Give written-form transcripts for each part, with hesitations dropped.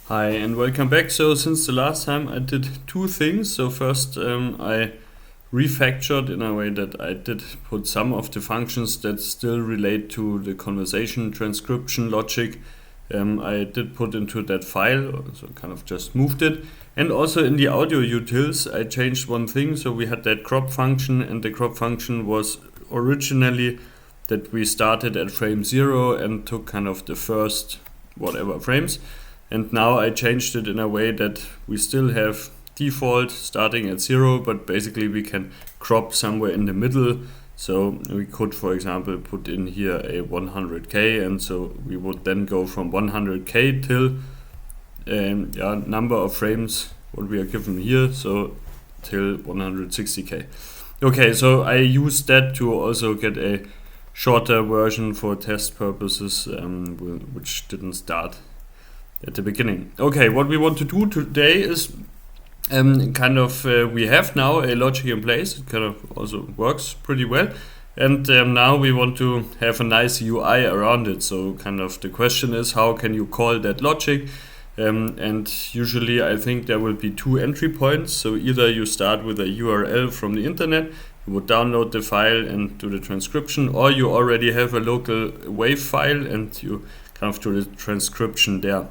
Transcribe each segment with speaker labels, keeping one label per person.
Speaker 1: Hi and welcome back. So since the last time I did two things. So first I refactored in a way that I did put some of the functions that still relate to the conversation transcription logic. I did put into that file, so kind of just moved it. And also in the audio utils I changed one thing. So we had that crop function, and the crop function was originally that we started at frame 0 and took kind of the first whatever frames. And now I changed it in a way that we still have default starting at 0, but basically we can crop somewhere in the middle. So we could, for example, put in here a 100k, and so we would then go from 100k till number of frames what we are given here, so till 160k. Okay, so I used that to also get a shorter version for test purposes, which didn't start at the beginning. Okay, what we want to do today is we have now a logic in place. It kind of also works pretty well, and now we want to have a nice UI around it. So kind of the question is, how can you call that logic? And usually I think there will be two entry points. So either you start with a URL from the internet, you would download the file and do the transcription, or you already have a local WAV file and you kind of do the transcription there.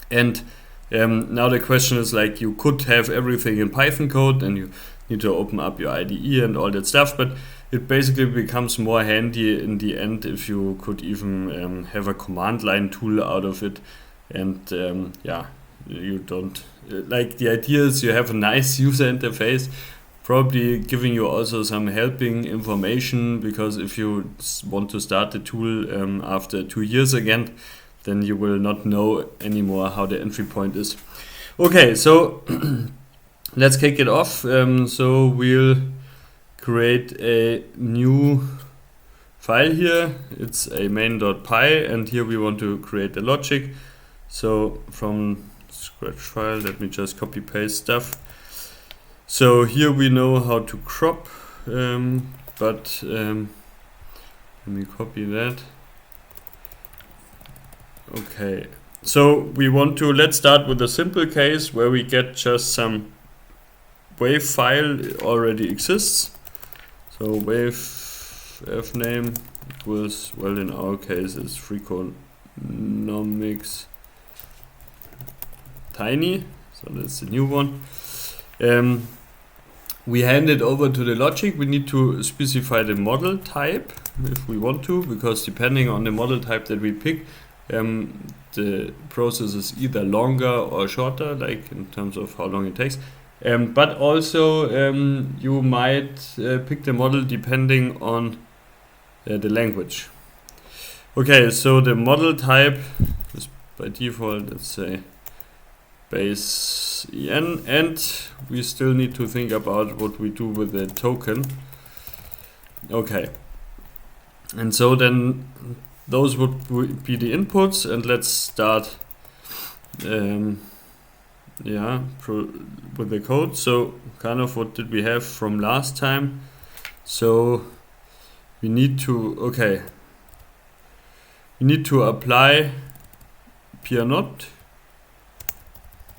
Speaker 1: And now the question is, like, you could have everything in Python code and you need to open up your IDE and all that stuff, but it basically becomes more handy in the end if you could even have a command line tool out of it. And you don't like, the idea is you have a nice user interface, probably giving you also some helping information, because if you want to start the tool after 2 years again, then you will not know anymore how the entry point is. Okay, so let's kick it off. So we'll create a new file here. It's a main.py, and here we want to create the logic. So from scratch file, let me just copy paste stuff. So here we know how to crop, but let me copy that. Okay, so we want to, let's start with a simple case where we get just some WAV file. It already exists. So WAV fname equals, well, in our case is Freakonomics tiny, so that's the new one. We hand it over to the logic. We need to specify the model type if we want to, because depending on the model type that we pick, the process is either longer or shorter, like in terms of how long it takes. But also you might pick the model depending on the language. Okay, so the model type is by default, let's say, base en, and we still need to think about what we do with the token. Okay, and so then those would be the inputs, and let's start with the code. So kind of what did we have from last time? So we need to, we need to apply pyannote,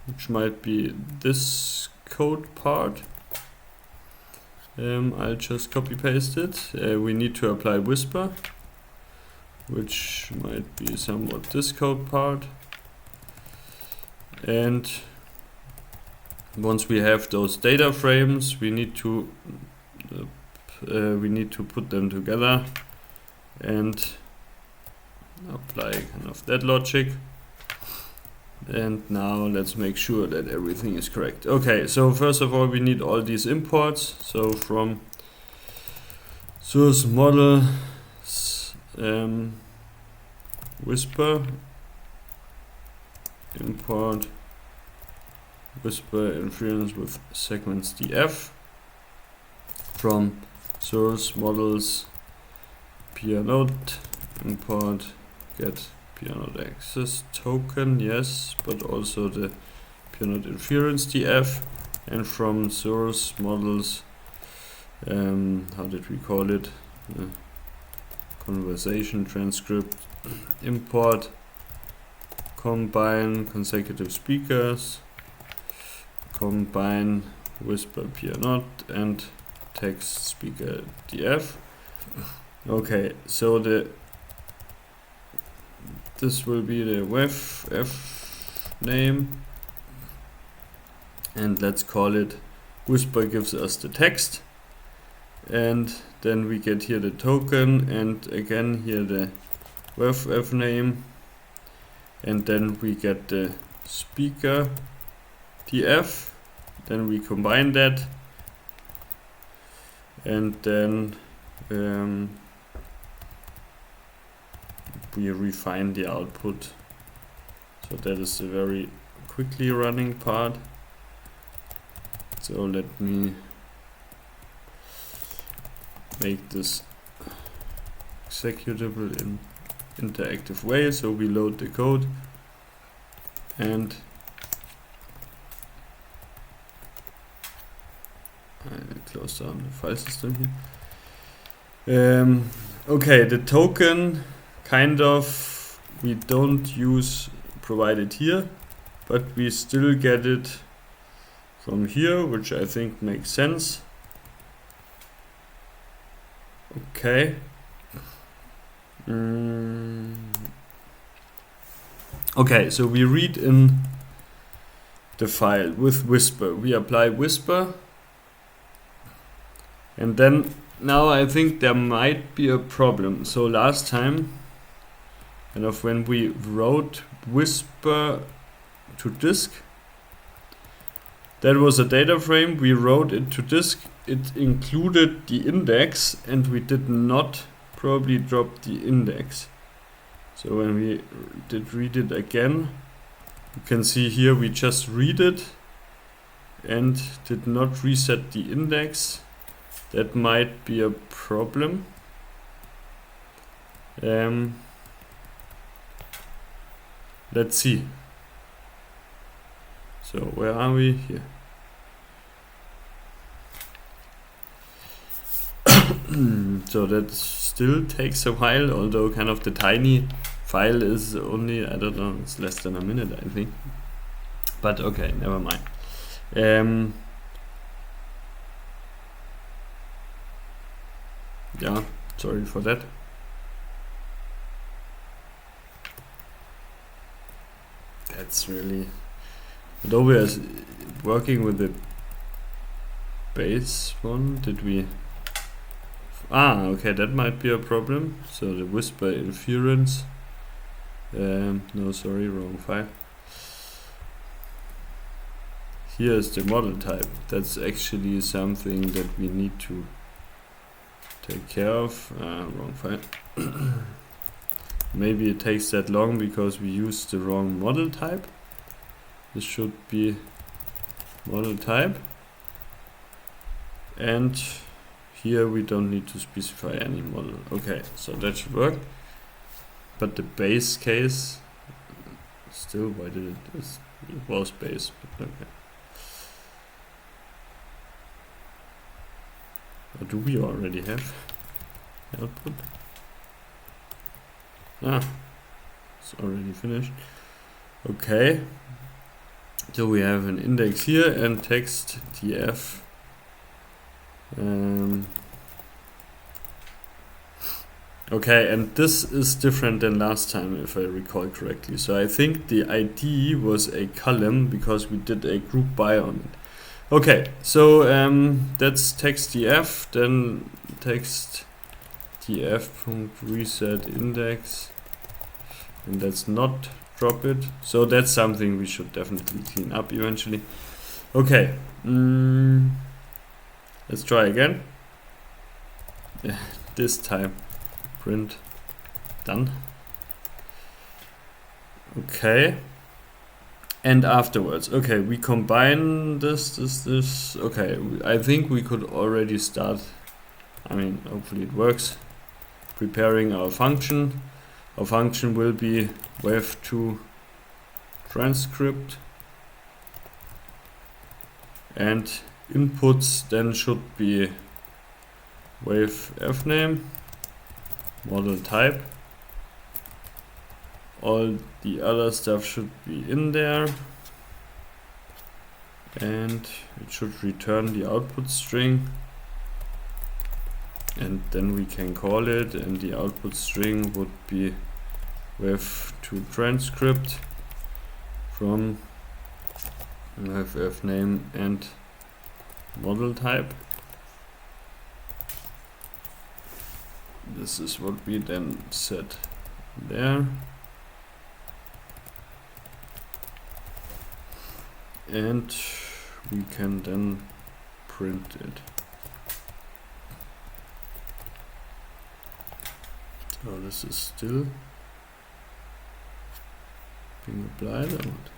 Speaker 1: which might be this code part. I'll just copy paste it. We need to apply whisper, which might be somewhat this code part. And once we have those data frames, we need to put them together and apply kind of that logic. And now let's make sure that everything is correct. Okay, so first of all we need all these imports. So from source model whisper, import whisper inference with segments df, from source models pyannote, import get pyannote access token, yes, but also the pyannote inference df, and from source models how did we call it, conversation transcript, import combine consecutive speakers, combine whisper pyannote and text speaker df. Okay, so this will be the f name, and let's call it whisper gives us the text, and then we get here the token, and again here the f name, and then we get the speaker df, then we combine that, and then we refine the output. So that is the very quickly running part. So let me make this executable in interactive way. So we load the code and I close down the file system here. Okay, the token kind of we don't use provided here, but we still get it from here, which I think makes sense. Okay. Okay, so we read in the file with whisper. We apply whisper, and then now I think there might be a problem. So last time, kind of when we wrote whisper to disk, that was a data frame. We wrote it to disk. It included the index, and we did not probably drop the index. So when we did read it again, you can see here we just read it and did not reset the index. That might be a problem. Let's see. So where are we here? So that still takes a while, although kind of the tiny file is only, I don't know, it's less than a minute I think. But okay, never mind. Yeah, sorry for that. That's really... Adobe is working with the base one. Did we... okay, that might be a problem. So the whisper inference. No, sorry, wrong file. Here is the model type. That's actually something that we need to take care of. Wrong file. Maybe it takes that long because we used the wrong model type. This should be model type, and here we don't need to specify any model. Okay, so that should work. But the base case still, why did it was base, but okay. Or do we already have output? It's already finished. Okay, so we have an index here and text df. Okay, and this is different than last time if I recall correctly. So I think the ID was a column because we did a group by on it. Okay, so that's text df, then text df.reset index, and that's not drop it. So that's something we should definitely clean up eventually. Okay, let's try again. This time print done. Okay, and afterwards, okay, we combine this. Okay, I think we could already start, I mean, hopefully it works, preparing our function. Our function will be wave2 transcript, and inputs then should be wave fname, model type, all the other stuff should be in there, and it should return the output string, and then we can call it, and the output string would be with to transcript from ff name and model type. This is what we then set there, and we can then print it. So this is still being applied or what?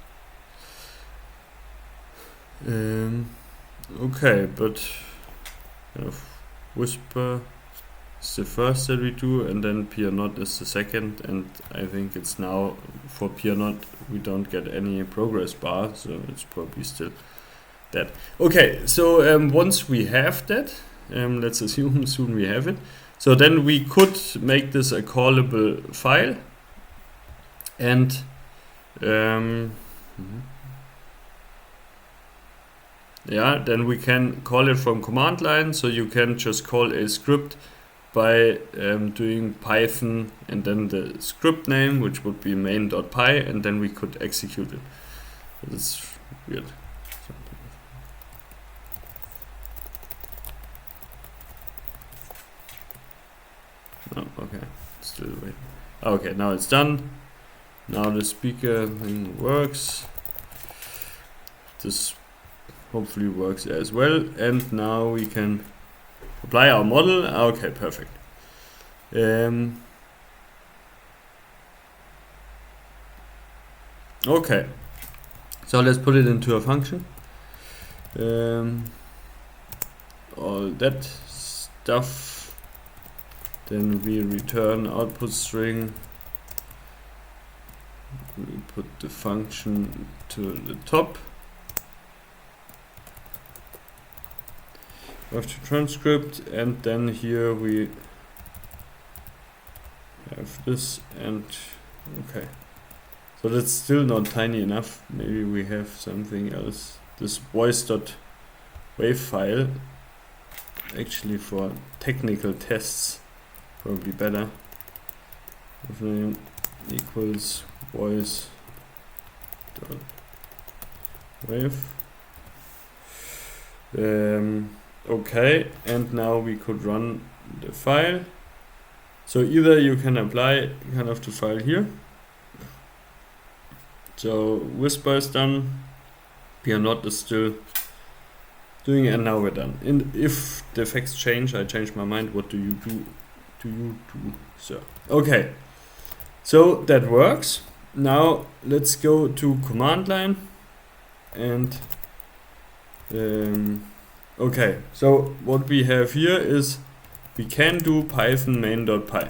Speaker 1: Okay, but kind of whisper is the first that we do, and then pyannote is the second, and I think it's now for pyannote we don't get any progress bar, so it's probably still that. Okay, so once we have that, let's assume soon we have it, so then we could make this a callable file, and yeah, then we can call it from command line, so you can just call a script by doing Python and then the script name, which would be main.py, and then we could execute it. That's weird. Oh, okay, still waiting. Okay, now it's done. Now the speaker thing works. This hopefully works as well, and now we can apply our model. Okay, perfect. Okay, so let's put it into a function. All that stuff. Then we return output string. We put the function to the top. We have to transcript, and then here we have this, and okay. So that's still not tiny enough. Maybe we have something else. This voice.wave file, actually for technical tests, probably better. If name equals voice.wave. Okay, and now we could run the file. So either you can apply kind of the file here. So whisper is done, pyannote is still doing it, and now we're done. And if the effects change, I change my mind, what do you do? So okay, so that works. Now let's go to command line, and okay, so what we have here is we can do python main.py,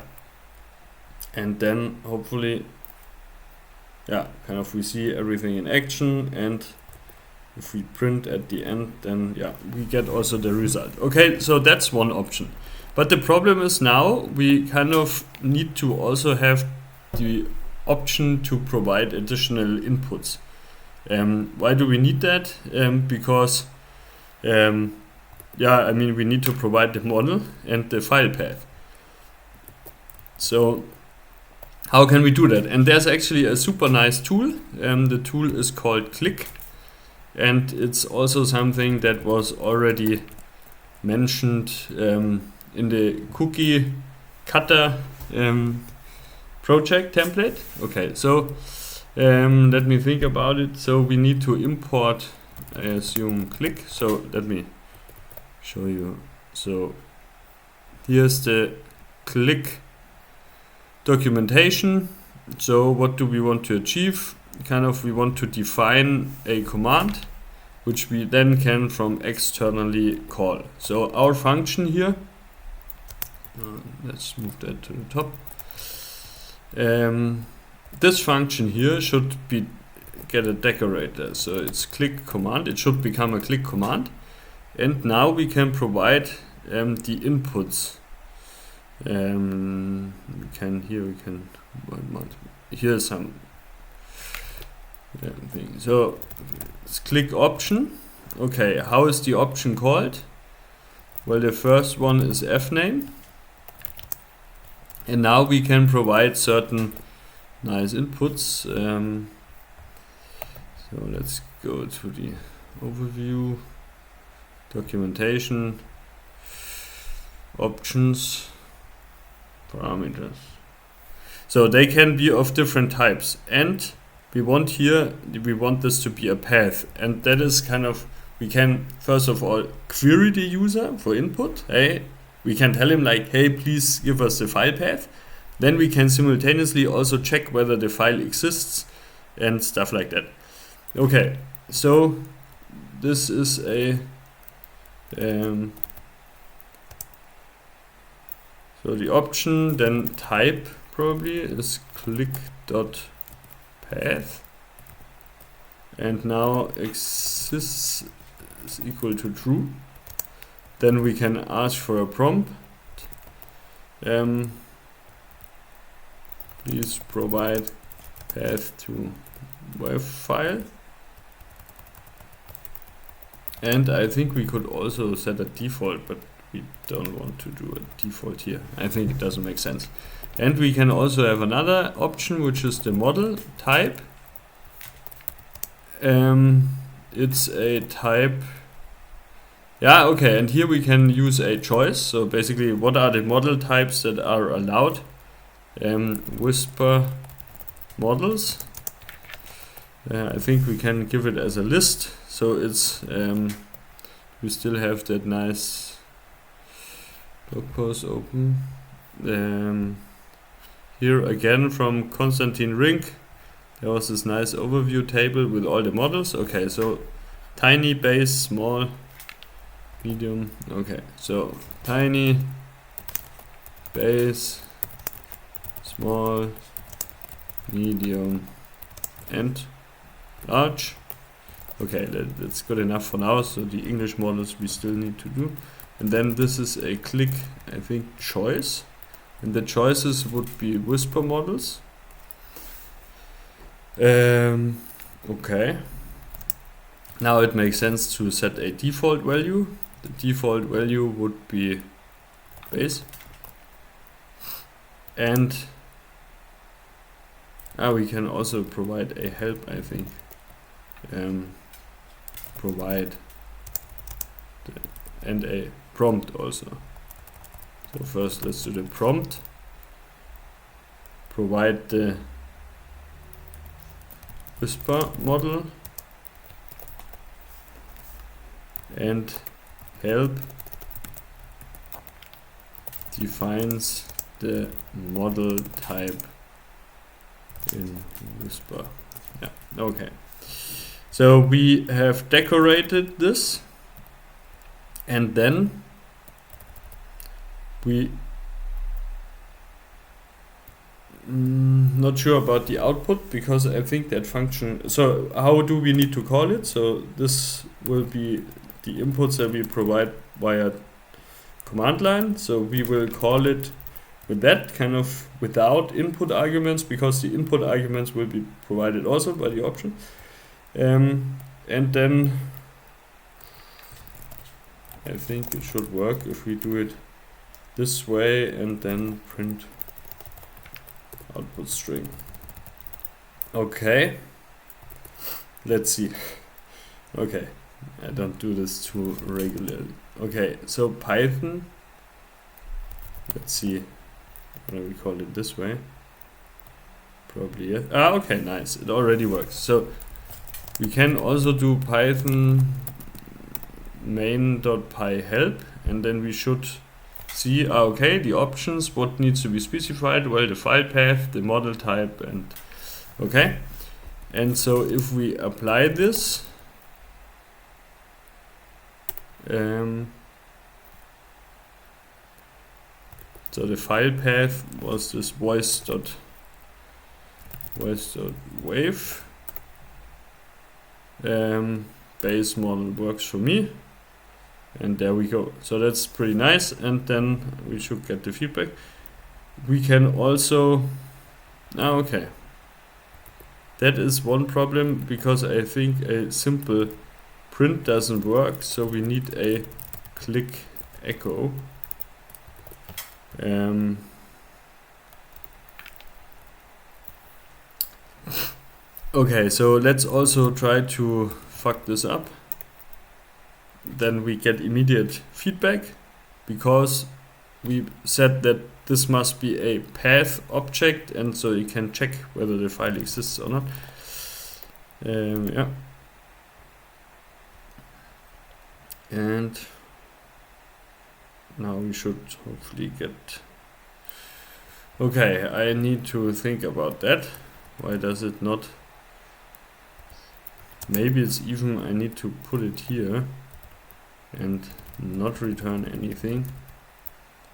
Speaker 1: and then hopefully, yeah, kind of we see everything in action, and if we print at the end, then yeah, we get also the result. Okay, so that's one option. But the problem is now we kind of need to also have the option to provide additional inputs. Why do we need that? Because yeah, I mean, we need to provide the model and the file path. So how can we do that? And there's actually a super nice tool. The tool is called Click, and it's also something that was already mentioned in the cookie cutter project template. Okay, so let me think about it. So we need to import, I assume, Click. So let me show you. So here's the Click documentation. So what do we want to achieve? Kind of, we want to define a command which we then can from externally call. So our function here, let's move that to the top. This function here should be get a decorator, so it's click command. It should become a click command, and now we can provide the inputs. We can here's some thing. So let's click option. Okay, how is the option called? Well, the first one is fname, and now we can provide certain nice inputs. So let's go to the overview, documentation, options, parameters. So they can be of different types, and we want this to be a path, and that is kind of, we can first of all query the user for input. Hey, we can tell him like, hey, please give us the file path. Then we can simultaneously also check whether the file exists and stuff like that. Okay, so this is a so the option, then type probably is click.path, and now exists is equal to true. Then we can ask for a prompt. Please provide path to WAV file. And I think we could also set a default, but we don't want to do a default here. I think it doesn't make sense. And we can also have another option, which is the model type. It's a type. Yeah, okay, and here we can use a choice. So basically, what are the model types that are allowed? Whisper models. I think we can give it as a list. So it's we still have that nice blog post open. Here again from Konstantin Rink, there was this nice overview table with all the models. Okay, so tiny, base, small, medium. Okay, so tiny, base, small, medium, and large. Okay, that's good enough for now. So the English models we still need to do. And then this is a click, I think, choice. And the choices would be whisper models. Okay. Now it makes sense to set a default value. The default value would be base. And we can also provide a help, I think. Provide and a prompt also. So first let's do the prompt. Provide the whisper model and help defines the model type in whisper. Yeah, okay. So we have decorated this, and then we not sure about the output, because I think that function, so how do we need to call it? So this will be the inputs that we provide via command line. So we will call it with that kind of without input arguments, because the input arguments will be provided also by the option. And then I think it should work if we do it this way and then print output string. Okay, let's see. Okay, I don't do this too regularly. Okay, so Python, let's see, what do we call it this way? Probably, yeah. Okay, nice, it already works. So we can also do Python main.py help, and then we should see, okay, the options, what needs to be specified? Well, the file path, the model type, and okay. And so if we apply this, so the file path was this voice.wave. Base model works for me, and there we go. So that's pretty nice, and then we should get the feedback. We can also okay, that is one problem, because I think a simple print doesn't work, so we need a click echo. Okay, so let's also try to fuck this up. Then we get immediate feedback, because we said that this must be a path object, and so you can check whether the file exists or not. Yeah. And now we should hopefully get... Okay, I need to think about that. Why does it not? Maybe it's even I need to put it here and not return anything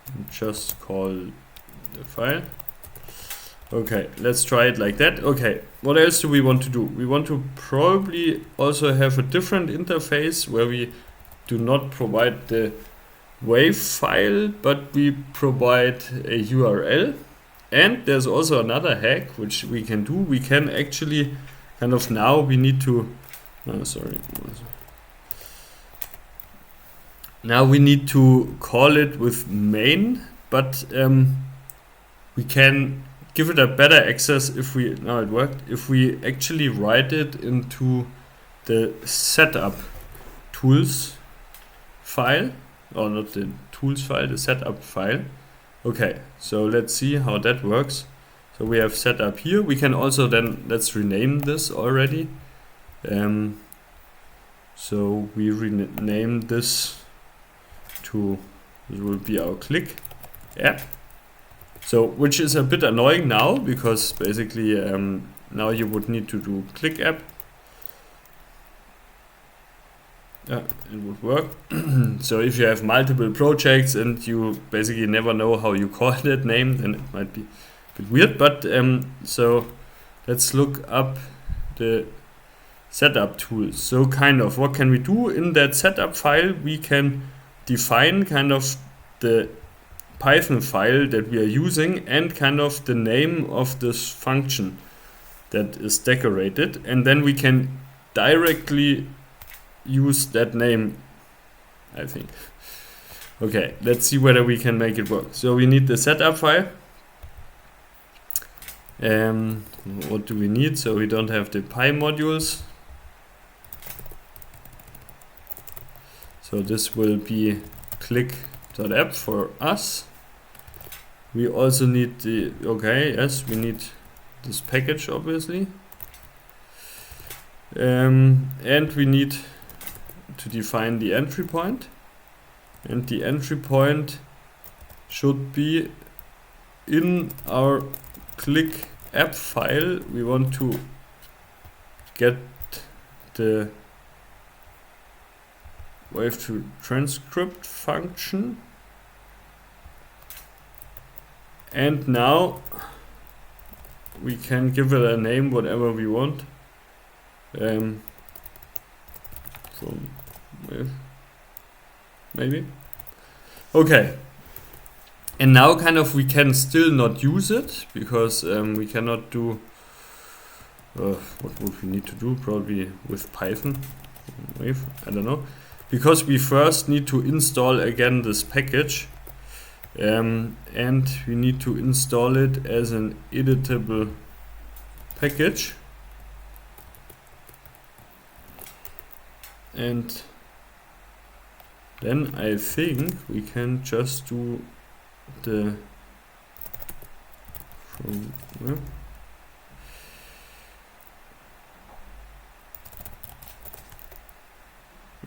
Speaker 1: and just call the file. Okay, let's try it like that. Okay, what else do we want to do? We want to probably also have a different interface where we do not provide the wave file, but we provide a URL. And there's also another hack which we can do. We can actually kind of, now we need to now we need to call it with main, but we can give it a better access if we, now it worked, if we actually write it into the setup tools file, or not the tools file, the setup file. Okay, so let's see how that works. So we have setup here. We can also then, let's rename this already. So we rename this to, this will be our click app. So, which is a bit annoying now, because basically now you would need to do click app. Yeah, it would work. So if you have multiple projects and you basically never know how you call that name, then it might be a bit weird. But so let's look up the setup tools. So kind of, what can we do in that setup file? We can define kind of the Python file that we are using and kind of the name of this function that is decorated, and then we can directly use that name, I think. Okay, let's see whether we can make it work. So we need the setup file. What do we need? So we don't have the Py modules. So this will be click.app for us. We also need the, okay, yes, we need this package obviously. And we need to define the entry point, and the entry point should be in our click app file. We want to get the wave to transcript function, and now we can give it a name whatever we want. From wave, maybe. Okay, and now kind of we can still not use it, because we cannot do what would we need to do, probably with Python wave, I don't know, because we first need to install again this package, and we need to install it as an editable package. And then I think we can just do the from where?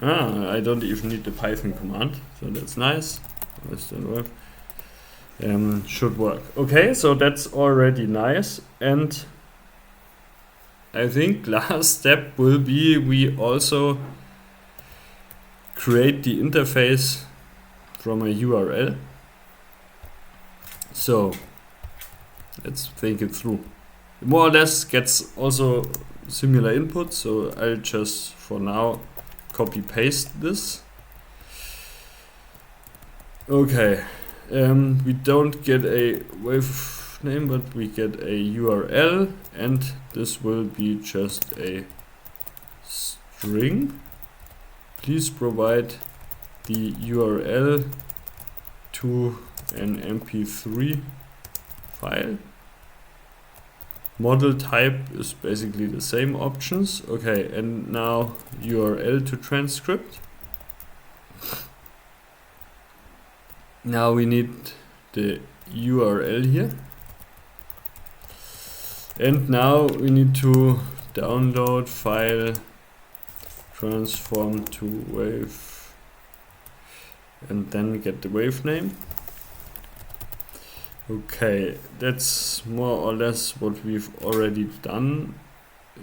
Speaker 1: I don't even need the Python command, so that's nice. Should work. Okay, so that's already nice, and I think last step will be we also create the interface from a URL. So let's think it through. More or less gets also similar input, so I'll just for now copy paste this. Okay, we don't get a wave name, but we get a URL, and this will be just a string. Please provide the URL to an MP3 file. Model type is basically the same options. Okay, and now URL to transcript. Now we need the URL here. And now we need to download file, transform to wave, and then get the wave name. Okay, that's more or less what we've already done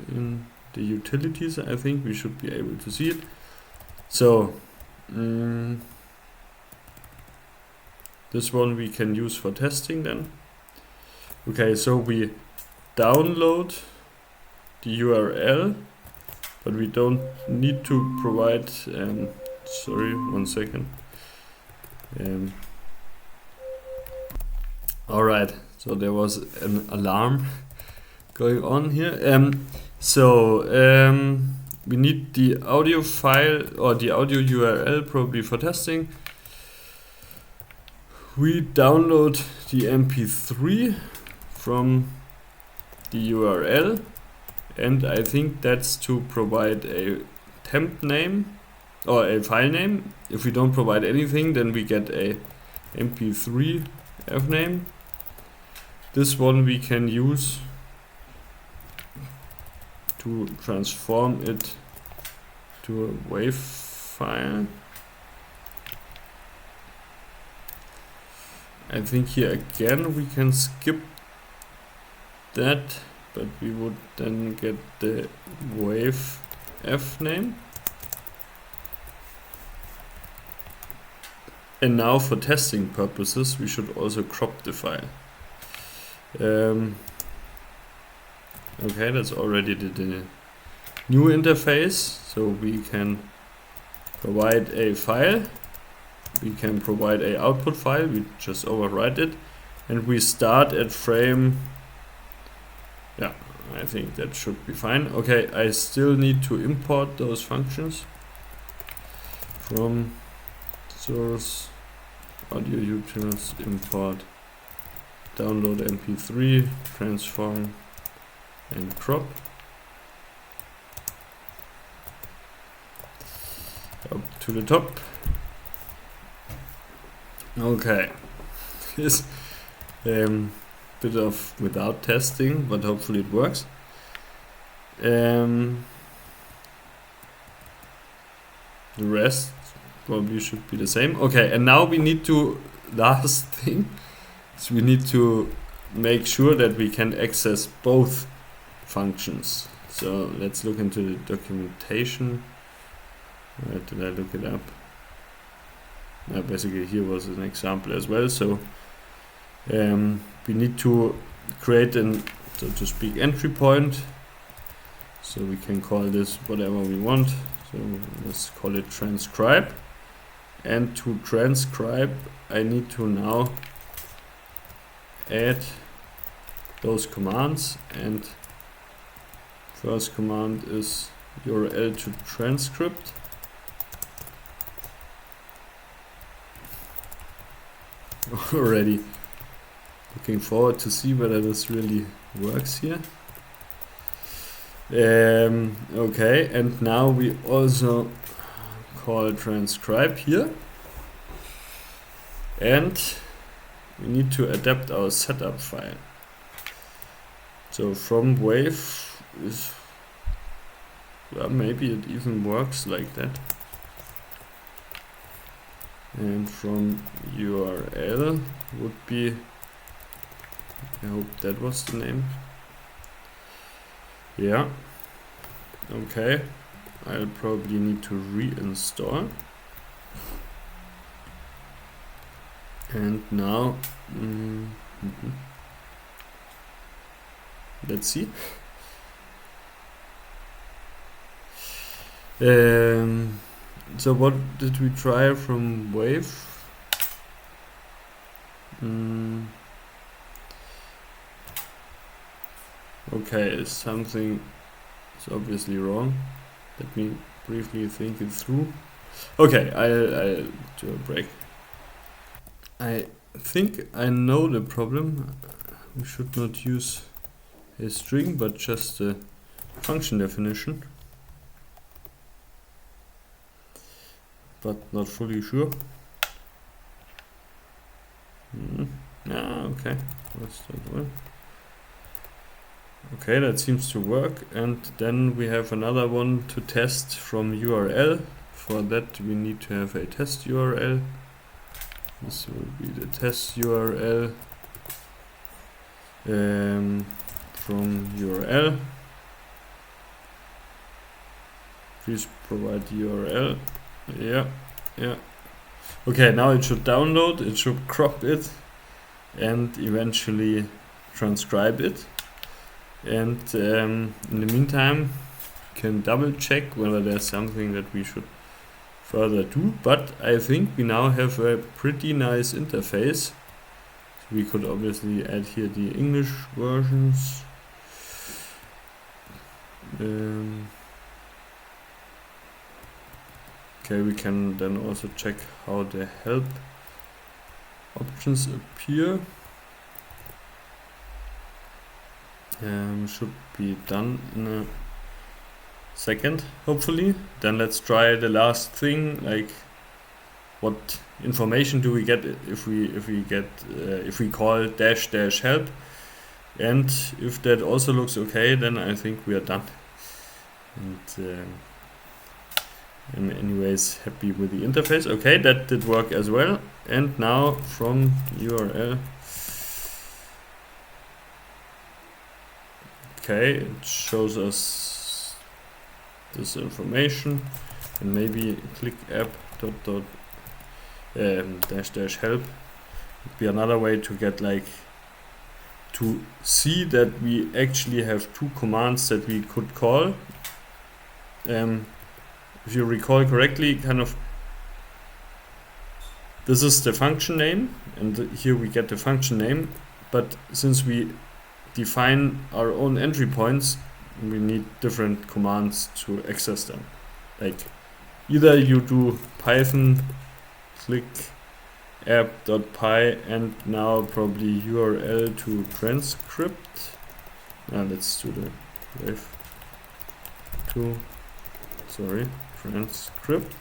Speaker 1: in the utilities. I think we should be able to see it. So this one we can use for testing then. Okay, so we download the URL, but we don't need to provide, sorry, 1 second. Alright, so there was an alarm going on here. We need the audio file or the audio URL probably for testing. We download the MP3 from the URL, and I think that's to provide a temp name or a file name. If we don't provide anything, then we get a MP3 f name. This one we can use to transform it to a WAV file. I think here again we can skip that, but we would then get the WAV f name. And now for testing purposes we should also crop the file. Okay, that's already the new interface, so we can provide a file, we can provide a output file, we just overwrite it, and we start at frame, yeah, I think that should be fine. Okay, I still need to import those functions from source audio utils import download mp3 transform and crop up to the top. Okay, this bit of without testing, but hopefully it works. The rest probably should be the same. Okay, and now we need to, last thing, so we need to make sure that we can access both functions. So let's look into the documentation. Where did I look it up? Basically here was an example as well. So we need to create an, so to speak, entry point. So we can call this whatever we want. So let's call it transcribe. And to transcribe, I need to now add those commands, and first command is URL to transcript. Already looking forward to see whether this really works here. Okay, and now we also call transcribe here, and we need to adapt our setup file. So from wave is, well, maybe it even works like that. And from URL would be, I hope that was the name. Yeah. Okay. I'll probably need to reinstall. And now, let's see. So what did we try from Wave? Okay, something is obviously wrong. Let me briefly think it through. Okay, I'll do a break. I think I know the problem. We should not use a string, but just a function definition. But not fully sure. Okay. Let's start with. Okay, that seems to work. And then we have another one to test from URL. For that we need to have a test URL. This will be the test URL from URL. Please provide URL. Yeah. Okay, now it should download, it should crop it, and eventually transcribe it. And in the meantime, we can double check whether there's something that we should further do. But I think we now have a pretty nice interface. We could obviously add here the English versions. Okay, we can then also check how the help options appear. Should be done in a second, hopefully. Then let's try the last thing, like what information do we get if we call dash dash help, and if that also looks okay, then I think we are done. And I'm anyways happy with the interface. Okay, that did work as well. And now from URL, okay, it shows us this information, and maybe click app dash dash help would be another way to get to see that we actually have two commands that we could call. If you recall correctly, this is the function name, and here we get the function name, but since we define our own entry points, we need different commands to access them. Like either you do Python click app.py and now probably URL to transcript. Let's do the wave to transcript.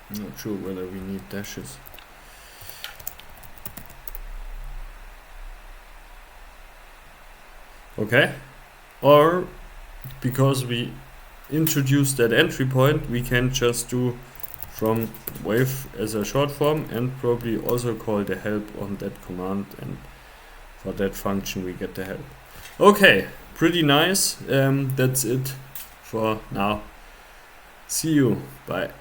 Speaker 1: Not sure whether we need dashes. Okay, or because we introduced that entry point, we can just do from wave as a short form and probably also call the help on that command, and for that function we get the help. Okay, pretty nice. That's it for now. See you. Bye.